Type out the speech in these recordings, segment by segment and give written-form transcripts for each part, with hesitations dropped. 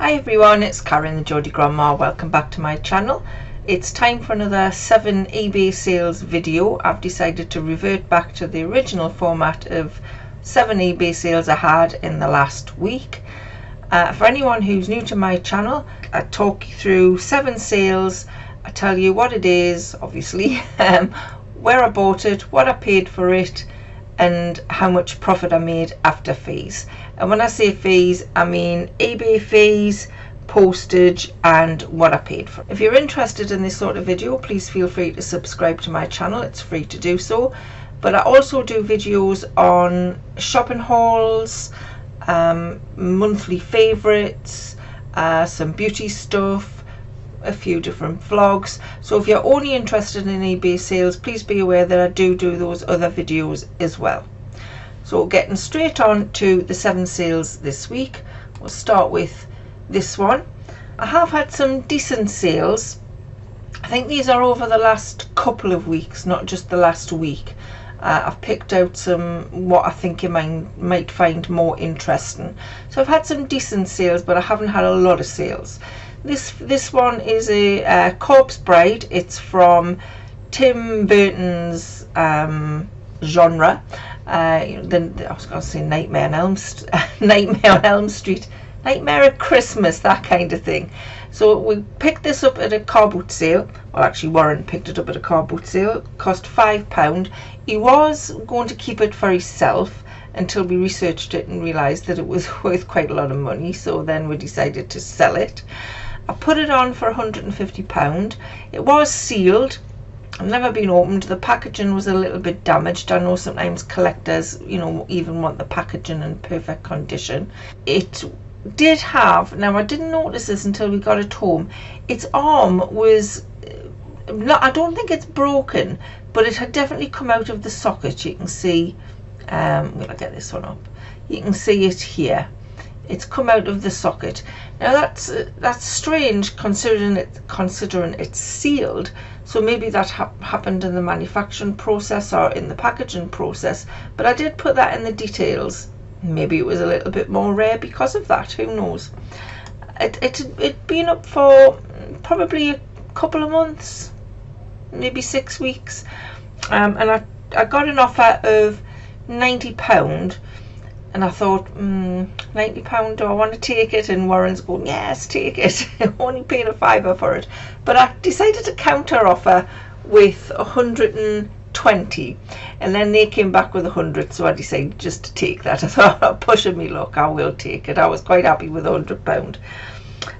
Hi everyone, it's Karen the Geordie Grandma. Welcome back to my channel. It's time for another 7 eBay sales video. I've decided to revert back to the original format of 7 eBay sales I had in the last week. For anyone who's new to my channel, I talk you through 7 sales. I tell you what it is, obviously, where I bought it, what I paid for it, and how much profit I made after fees. And when I say fees, I mean eBay fees, postage, and what I paid for. If you're interested in this sort of video, please feel free to subscribe to my channel. It's free to do so. But I also do videos on shopping hauls, monthly favorites, some beauty stuff, a few different vlogs. So if you're only interested in eBay sales, please be aware that I do those other videos as well. So getting straight on to the 7 sales this week, we'll start with this one. I have had some decent sales. I think these are over the last couple of weeks, not just the last week. I've picked out some what I think you might find more interesting. So I've had some decent sales, but I haven't had a lot of sales. This one is a corpse bride. It's from Tim Burton's genre. Then I was going to say Nightmare on Elm Street, Nightmare at Christmas, that kind of thing. So we picked this up at a car boot sale. Well, actually Warren picked it up at a car boot sale. It cost £5. He was going to keep it for himself until we researched it and realised that it was worth quite a lot of money. So then we decided to sell it. I put it on for £150. It was sealed. I've never been opened. The packaging was a little bit damaged. I know sometimes collectors, even want the packaging in perfect condition. It did have, now I didn't notice this until we got it home, its arm was not, I don't think it's broken, but it had definitely come out of the socket. You can see, will I get this one up? You can see it here. It's come out of the socket. Now that's strange considering it's sealed. So maybe that happened in the manufacturing process or in the packaging process. But I did put that in the details. Maybe it was a little bit more rare because of that. Who knows? It'd been up for probably a couple of months, maybe 6 weeks, and I got an offer of £90. And I thought, £90, do I want to take it? And Warren's going, yes, take it. I only paid a £5 for it. But I decided to counter offer with 120. And then they came back with 100, so I decided just to take that. I thought, I'm pushing me luck, I will take it. I was quite happy with £100.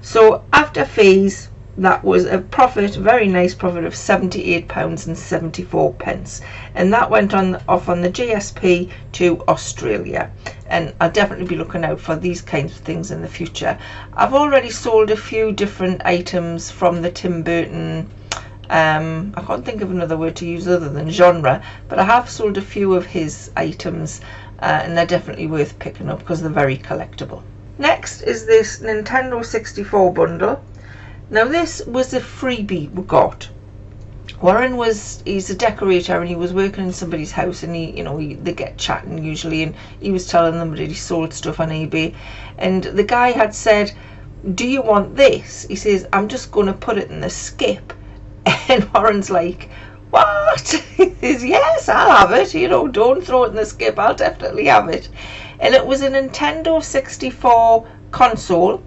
So after fees, that was a profit, very nice profit of £78.74, and that went off on the GSP to Australia. And I'll definitely be looking out for these kinds of things in the future. I've already sold a few different items from the Tim Burton, I can't think of another word to use other than genre, but I have sold a few of his items, and they're definitely worth picking up because they're very collectible. Next is this Nintendo 64 bundle. Now this was a freebie we got. Warren he's a decorator and he was working in somebody's house, and they get chatting usually, and he was telling them that he sold stuff on eBay, and the guy had said, do you want this? He says, I'm just going to put it in the skip. And Warren's like, what? He says, yes, I'll have it, don't throw it in the skip, I'll definitely have it. And it was a Nintendo 64 console,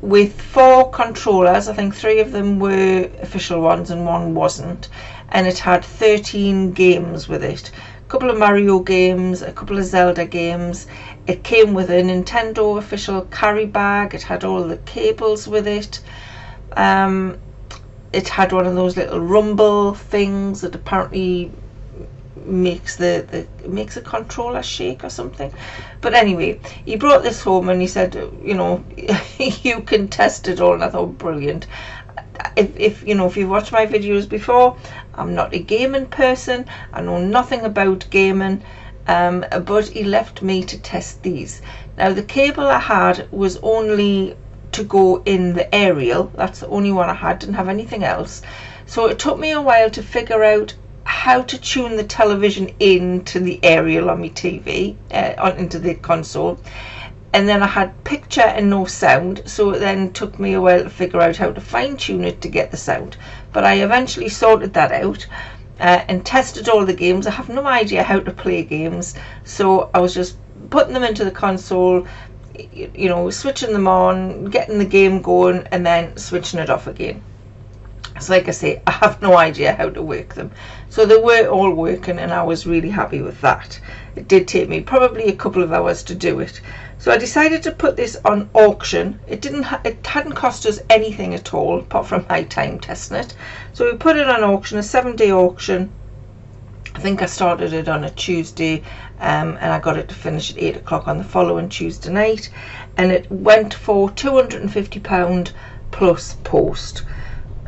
with 4 controllers. I think 3 of them were official ones and 1 wasn't, and it had 13 games with it. A couple of Mario games, a couple of Zelda games. It came with a Nintendo official carry bag. It had all the cables with it. It had one of those little rumble things that apparently makes makes a controller shake or something. But anyway, he brought this home and he said, you can test it all. And I thought, brilliant. If you've watched my videos before, I'm not a gaming person, I know nothing about gaming, but he left me to test these. Now the cable I had was only to go in the aerial. That's the only one I had, didn't have anything else. So it took me a while to figure out how to tune the television into the aerial on my TV, into the console. and then I had picture and no sound, so it then took me a while to figure out how to fine tune it to get the sound, but I eventually sorted that out and tested all the games. I have no idea how to play games, so I was just putting them into the console, you know, switching them on, getting the game going, and then switching it off again. So like I say, I have no idea how to work them. So they were all working, and I was really happy with that. It did take me probably a couple of hours to do it. So I decided to put this on auction. It hadn't cost us anything at all, apart from my time testing it. So we put it on auction, a 7-day auction. I think I started it on a Tuesday, and I got it to finish at 8 o'clock on the following Tuesday night, and it went for £250 plus post.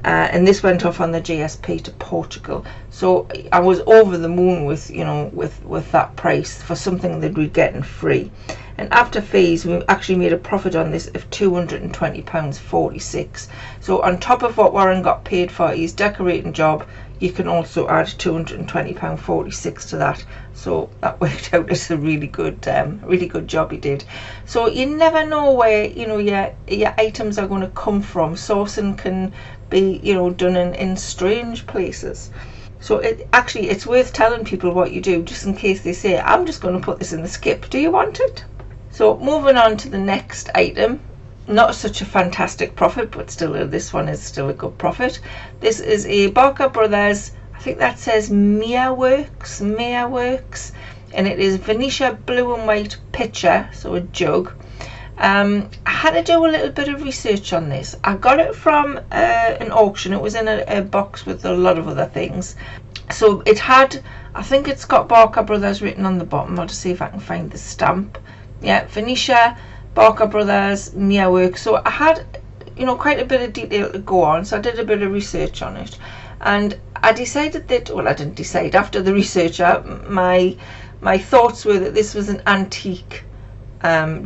And this went off on the GSP to Portugal. So I was over the moon with, you know, with that price for something that we're getting free. And after fees, we actually made a profit on this of £220.46. So on top of what Warren got paid for his decorating job, you can also add £220.46 to that. So that worked out as a really good job he did. So you never know where, you know, your items are going to come from. Sourcing can be, you know, done in strange places. So it's worth telling people what you do, just in case they say, I'm just going to put this in the skip. Do you want it? So moving on to the next item. Not such a fantastic profit, but still this one is still a good profit. This is a Barker Brothers, I think that says Mia Works, and it is Venetia blue and white pitcher, so a jug. I had to do a little bit of research on this. I got it from an auction. It was in a box with a lot of other things. So it had, I think it's got Barker Brothers written on the bottom. I'll just see if I can find the stamp. Yeah, Venetia, Barker Brothers, Mia Works. So I had, you know, quite a bit of detail to go on, so I did a bit of research on it, and I decided that, well, I didn't decide, after the research, my thoughts were that this was an antique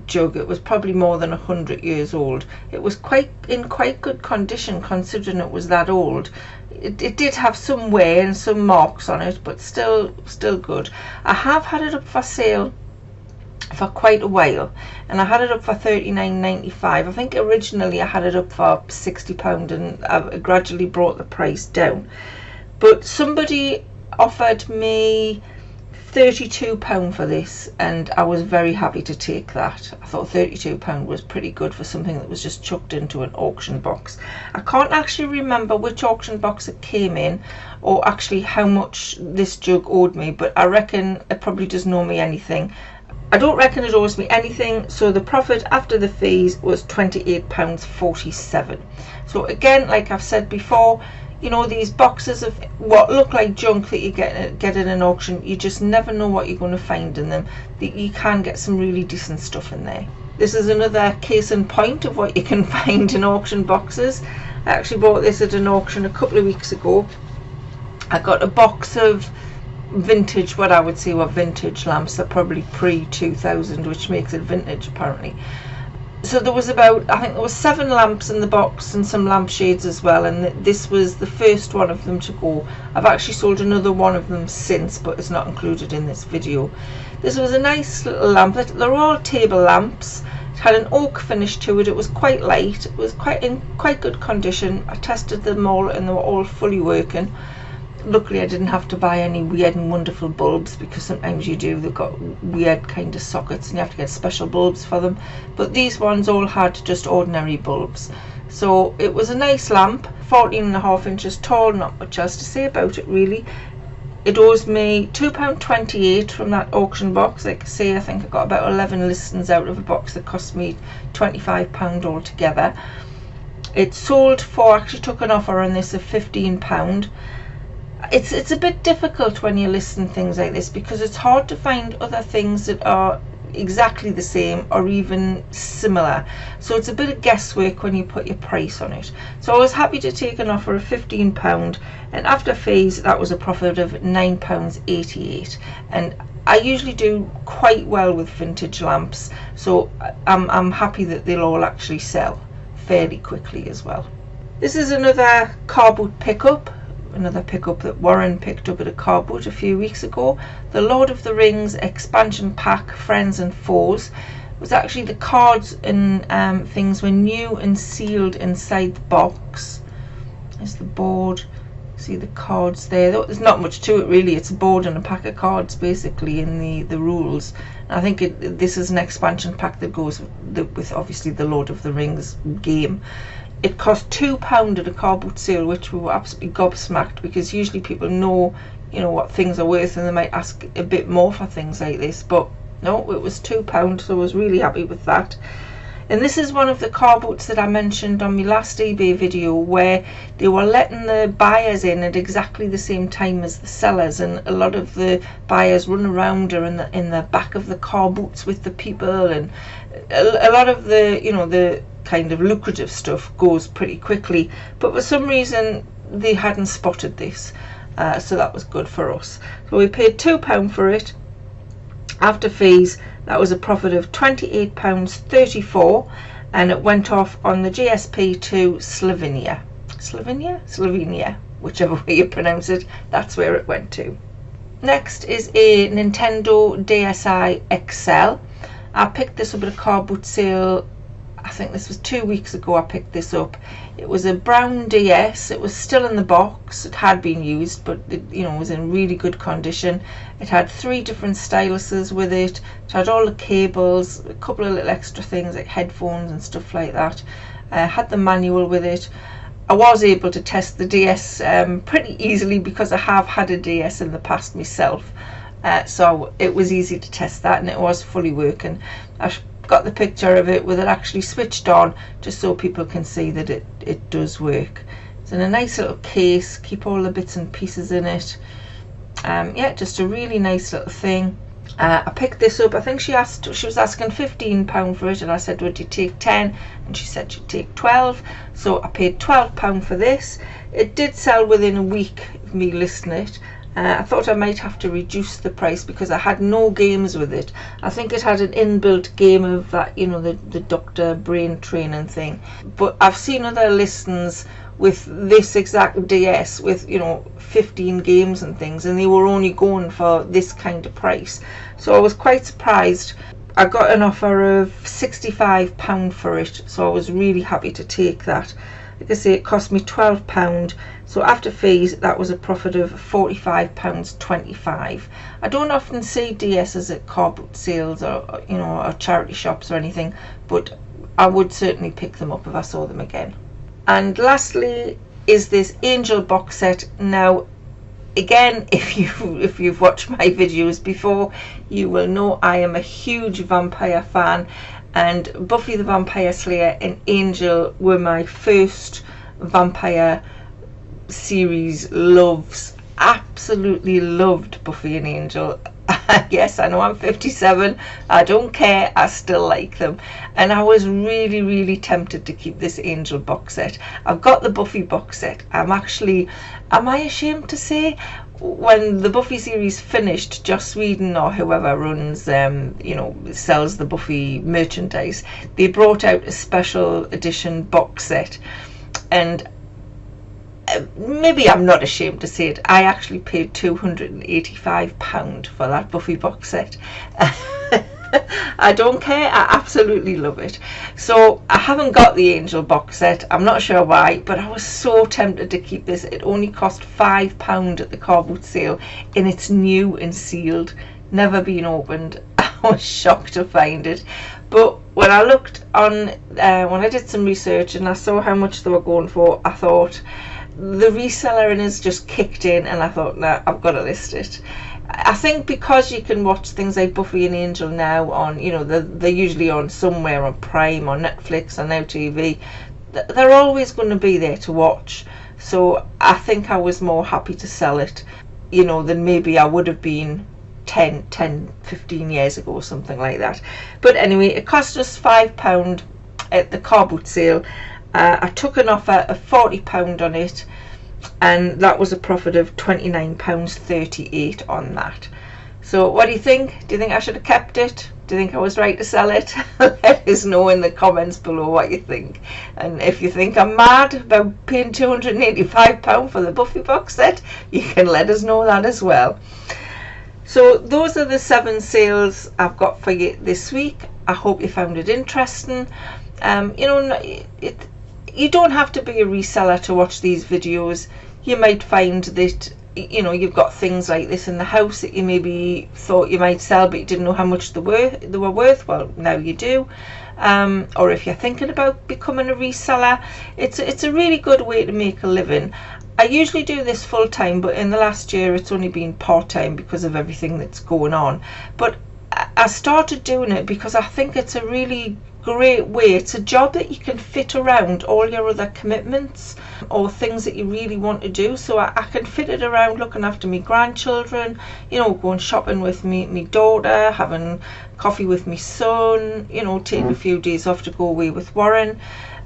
jug. It was probably more than 100 years old. It was in quite good condition considering it was that old. It did have some wear and some marks on it, but still good. I have had it up for sale for quite a while, and I had it up for £39.95. I think originally I had it up for £60, and I gradually brought the price down, but somebody offered me £32 for this, and I was very happy to take that. I thought £32 was pretty good for something that was just chucked into an auction box. I can't actually remember which auction box it came in, or actually how much this jug owed me, but I reckon it probably doesn't owe me anything. I don't reckon it owes me anything, so the profit after the fees was £28.47. So again, like I've said before, you know, these boxes of what look like junk that you get in an auction, you just never know what you're going to find in them. You can get some really decent stuff in there. This is another case in point of what you can find in auction boxes. I actually bought this at an auction a couple of weeks ago. I got a box of vintage, what I would say were vintage lamps. They're probably pre-2000, which makes it vintage apparently. So there was about, I think there was 7 lamps in the box and some lampshades as well, and this was the first one of them to go. I've actually sold another one of them since, but it's not included in this video. This was a nice little lamp. They're all table lamps. It had an oak finish to it. It was quite light. It was in quite good condition. I tested them all and they were all fully working. Luckily I didn't have to buy any weird and wonderful bulbs, because sometimes you do, they've got weird kind of sockets and you have to get special bulbs for them, but these ones all had just ordinary bulbs. So it was a nice lamp, 14.5 inches tall, not much else to say about it really. It owes me £2.28 from that auction box. Like I say, I think I got about 11 listings out of a box that cost me £25 altogether. It sold for, actually took an offer on this of £15. It's a bit difficult when you listen things like this, because it's hard to find other things that are exactly the same or even similar, so it's a bit of guesswork when you put your price on it. So I was happy to take an offer of £15, and after fees that was a profit of £9.88, and I usually do quite well with vintage lamps, so I'm happy that they'll all actually sell fairly quickly as well. This is another car boot pickup. Another pickup that Warren picked up at a car boot a few weeks ago. The Lord of the Rings expansion pack, Friends and Foes. was actually the cards and things were new and sealed inside the box. There's the board. See the cards there. There's not much to it really. It's a board and a pack of cards basically in the rules. I think this is an expansion pack that goes with obviously the Lord of the Rings game. It cost £2 at a car boot sale, which we were absolutely gobsmacked, because usually people know, you know, what things are worth and they might ask a bit more for things like this, but no, it was £2, so I was really happy with that. And this is one of the car boots that I mentioned on my last eBay video, where they were letting the buyers in at exactly the same time as the sellers, and a lot of the buyers run around or in the back of the car boots with the people, and a lot of the, you know, the kind of lucrative stuff goes pretty quickly, but for some reason they hadn't spotted this, so that was good for us. So we paid £2 for it. After fees, that was a profit of £28.34, and it went off on the GSP to Slovenia, whichever way you pronounce it. That's where it went to. Next is a Nintendo DSi XL. I picked this up at a car boot sale. I think this was 2 weeks ago I picked this up. It was a brown DS. It was still in the box. It had been used, but it, you know, was in really good condition. It had 3 different styluses with it. It had all the cables, a couple of little extra things like headphones and stuff like that. Had the manual with it. I was able to test the DS pretty easily, because I have had a DS in the past myself. So it was easy to test that, and it was fully working. I've got the picture of it with it actually switched on, just so people can see that it does work. It's in a nice little case, keep all the bits and pieces in it. Yeah, just a really nice little thing. I picked this up. I think she was asking £15 for it, and I said, would you take 10? And she said she'd take 12. So I paid £12 for this. It did sell within a week of me listing it. I thought I might have to reduce the price because I had no games with it. I think it had an inbuilt game of that, you know, the doctor brain training thing. But I've seen other listings with this exact DS with, you know, 15 games and things, and they were only going for this kind of price. So I was quite surprised. I got an offer of £65 for it, so I was really happy to take that. Like I say, it cost me £12, so after fees that was a profit of £45.25. I don't often see DSs at car boot sales or, you know, or charity shops or anything, but I would certainly pick them up if I saw them again. And lastly is this Angel Box Set. Now again, if you've watched my videos before, you will know I am a huge vampire fan. And Buffy the Vampire Slayer and Angel were my first vampire series loves. Absolutely loved Buffy and Angel. Yes, I know I'm 57. I don't care. I still like them. And I was really, really tempted to keep this Angel box set. I've got the Buffy box set. Am I ashamed to say, when the Buffy series finished, Joss Whedon or whoever runs, you know, sells the Buffy merchandise, they brought out a special edition box set, and maybe I'm not ashamed to say it, I actually paid £285 for that Buffy box set. I don't care, I absolutely love it. So I haven't got the Angel box set, I'm not sure why, but I was so tempted to keep this. It only cost £5 at the car boot sale, and it's new and sealed, never been opened. I was shocked to find it. But when I looked on, when I did some research and I saw how much they were going for, I thought the reseller in us just kicked in, and I thought, nah, I've got to list it. I think because you can watch things like Buffy and Angel now on, you know, they're usually on somewhere on Prime or Netflix or Now TV, they're always going to be there to watch. So I think I was more happy to sell it, you know, than maybe I would have been 10, 15 years ago or something like that. But anyway, it cost us £5 at the car boot sale. I took an offer of £40 on it, and that was a profit of £29.38 on that. So what do you think? Do you think I should have kept it? Do you think I was right to sell it? Let us know in the comments below what you think. And if you think I'm mad about paying £285 for the Buffy box set, you can let us know that as well. So those are the 7 sales I've got for you this week. I hope you found it interesting. You know, you don't have to be a reseller to watch these videos. You might find that, you know, you've got things like this in the house that you maybe thought you might sell, but you didn't know how much they were worth. Well, now you do. Or if you're thinking about becoming a reseller, it's a really good way to make a living. I usually do this full time, but in the last year it's only been part time because of everything that's going on. But I started doing it because I think it's a really great way. It's a job that you can fit around all your other commitments or things that you really want to do. So I can fit it around looking after my grandchildren, you know, going shopping with me daughter, having coffee with my son, you know, taking a few days off to go away with Warren,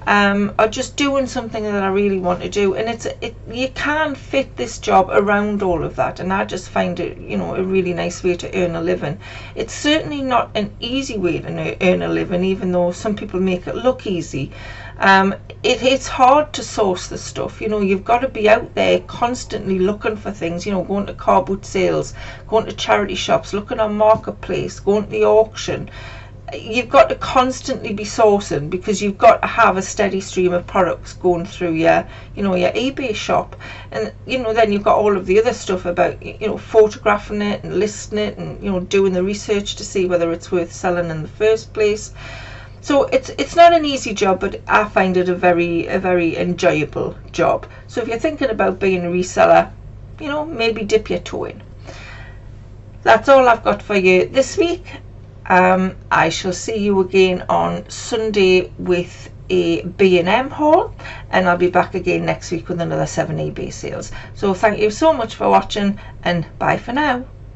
or just doing something that I really want to do. And you can fit this job around all of that, and I just find it, you know, a really nice way to earn a living. It's certainly not an easy way to earn a living, even though some people make it look easy. It's hard to source the stuff. You know, you've got to be out there constantly looking for things, you know, going to car boot sales, going to charity shops, looking on Marketplace, going to the auction. You've got to constantly be sourcing, because you've got to have a steady stream of products going through your, you know, your eBay shop. And, you know, then you've got all of the other stuff about, you know, photographing it and listing it and, you know, doing the research to see whether it's worth selling in the first place. So it's not an easy job, but I find it a very enjoyable job. So if you're thinking about being a reseller, you know, maybe dip your toe in. That's all I've got for you this week. I shall see you again on Sunday with a B&M haul, and I'll be back again next week with another 7 eBay sales. So thank you so much for watching, and bye for now.